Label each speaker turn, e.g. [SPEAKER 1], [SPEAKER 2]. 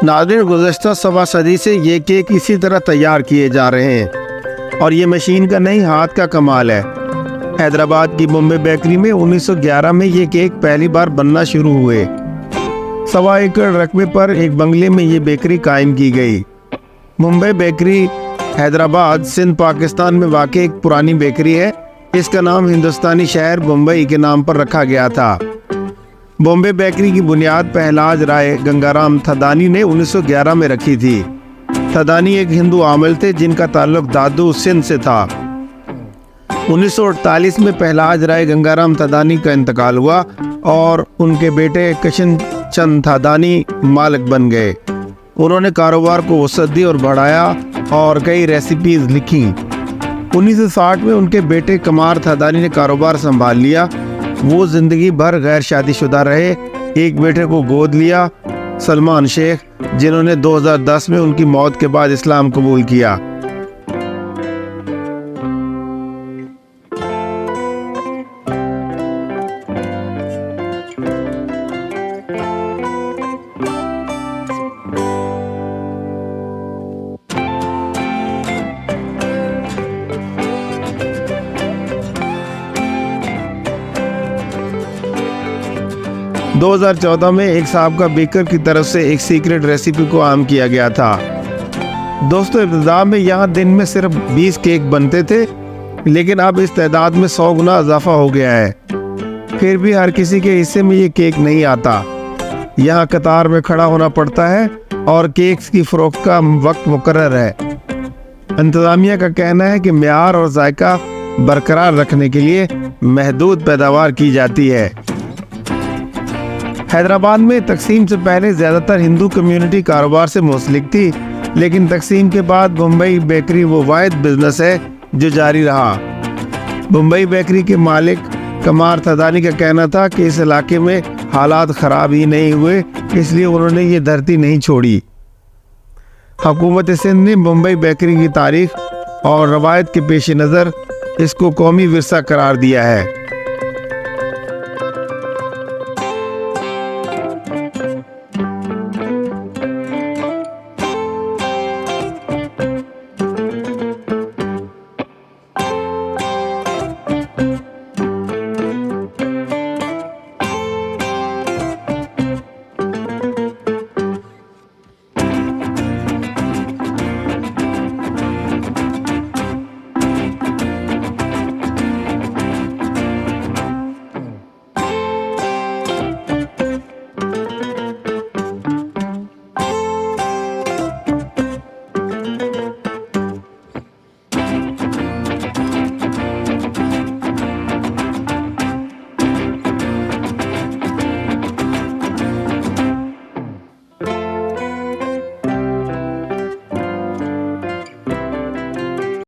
[SPEAKER 1] नाज़रीन, गुज़श्ता सवा सदी से ये केक इसी तरह तैयार किए जा रहे हैं और ये मशीन का नहीं, हाथ का कमाल है। हैदराबाद की बॉम्बे बेकरी में 1911 में ये केक पहली बार बनना शुरू हुए। 1.25 एकड़ रकबे पर एक बंगले में ये बेकरी कायम की गई। मुंबई बेकरी हैदराबाद, सिंध, पाकिस्तान में वाक़ई एक पुरानी बेकरी है। इसका नाम हिंदुस्तानी शहर मुंबई के नाम पर रखा गया था। बॉम्बे बेकरी की बुनियाद पहलाज राय गंगाराम थदानी ने 1911 में रखी थी। थदानी एक हिंदू आमिल थे जिनका ताल्लुक दादू सिंध से था। 1948 में पहलाज राय गंगाराम थदानी का इंतकाल हुआ और उनके बेटे किशन चंद थदानी मालिक बन गए। उन्होंने कारोबार को वसअत दी और बढ़ाया और कई रेसिपीज लिखी। 1960 में उनके बेटे कमार थदानी ने कारोबार संभाल लिया। वो जिंदगी भर गैर शादीशुदा रहे। एक बेटे को गोद लिया, सलमान शेख, जिन्होंने 2010 में उनकी मौत के बाद इस्लाम कबूल किया। दो 2014 में एक साहब का बेकर की तरफ से एक सीक्रेट रेसिपी को आम किया गया था। दोस्तों, इब्तिदा में यहाँ दिन में सिर्फ 20 केक बनते थे, लेकिन अब इस तादाद में 100 गुना इजाफा हो गया है। फिर भी हर किसी के हिस्से में ये केक नहीं आता। यहाँ कतार में खड़ा होना पड़ता है और केक्स की फरोख्त का वक्त मुकर्रर है। इंतजामिया का कहना है कि म्यार और जायका बरकरार रखने के लिए महदूद पैदावार की जाती है। हैदराबाद में तकसीम से पहले ज़्यादातर हिंदू कम्युनिटी कारोबार से मुंसलिक थी, लेकिन तकसीम के बाद मुंबई बेकरी वो वाहिद बिजनेस है जो जारी रहा। मुंबई बेकरी के मालिक कमार थदानी का कहना था कि इस इलाके में हालात ख़राब ही नहीं हुए, इसलिए उन्होंने ये धरती नहीं छोड़ी। हुकूमत सिंध ने मुंबई बेकरी की तारीख और रवायत के पेश नज़र इसको कौमी विरसा करार दिया है।